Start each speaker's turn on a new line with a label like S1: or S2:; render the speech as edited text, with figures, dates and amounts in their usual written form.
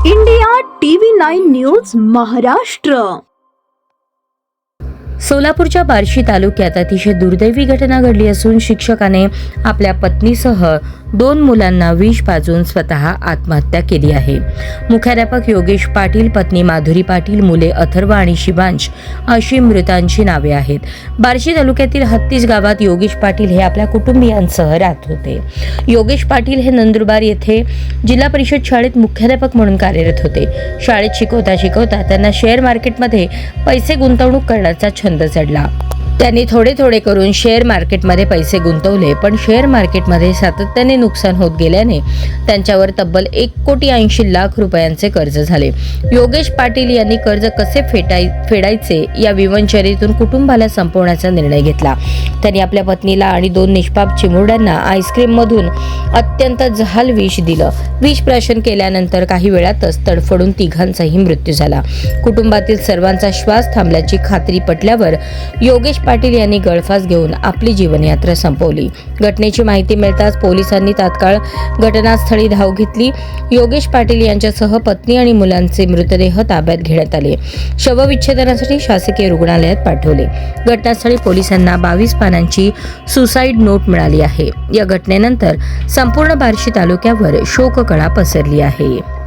S1: India TV 9 news Maharashtra.
S2: सोलापूरच्या बार्शी तालुक्यात अतिशय दुर्दैवी घटना घडली असून शिक्षकाने आपल्या पत्नीसह 2 मुलांना विष पाजून स्वतः आत्महत्या केली आहे. मुख्याध्यापक योगेश पाटील, पत्नी माधुरी पाटील, मुले अथर्व आणि शिवांश अशी मृतांची नावे आहेत. बार्शी तालुक्यातील हत्तीस गावात योगेश पाटील हे आपल्या कुटुंबियांसह राहत होते. योगेश पाटील हे नंदुरबार येथे जिल्हा परिषद शाळेत मुख्याध्यापक म्हणून कार्यरत होते. शाळेत शिकवता शिकवता त्यांना शेअर मार्केटमध्ये पैसे गुंतवणूक करण्याचा छंद चढला. त्यांनी थोडे करून शेअर मार्केटमध्ये पैसे गुंतवले, पण शेअर मार्केटमध्ये सातत्याने नुकसान होत गेल्याने त्यांच्यावर तब्बल 1,80,00,000 रुपयांचे कर्ज झाले. योगेश पाटील यांनी कर्ज कसे फेडायचे या विवंचनेतून कुटुंबाला संपवण्याचा निर्णय घेतला. त्यांनी आपल्या पत्नीला आणि 2 निष्पाप चिमुरड्यांना आईस्क्रीम मधून अत्यंत जहाल विष दिलं. विष प्राशन केल्यानंतर काही वेळातच तडफडून तिघांचाही मृत्यू झाला. कुटुंबातील सर्वांचा श्वास थांबल्याची खात्री पटल्यावर योगेश पाटील यांनी गळफास घेऊन आपली जीवनयात्रा संपवली. घटनेची माहिती मिळताच पोलिसांनी तात्काळ घटनास्थळी धाव घेतली. योगेश पाटील यांच्यासह पत्नी आणि मुलांचे मृतदेह ताब्यात घेण्यात आले. शवविच्छेदनासाठी शासकीय रुग्णालयात पाठवले. घटनास्थळी पोलिसांना 22 पानांची सुसाईड नोट मिळाली आहे. या घटनेनंतर संपूर्ण बार्शी तालुक्यावर शोककळा पसरली आहे.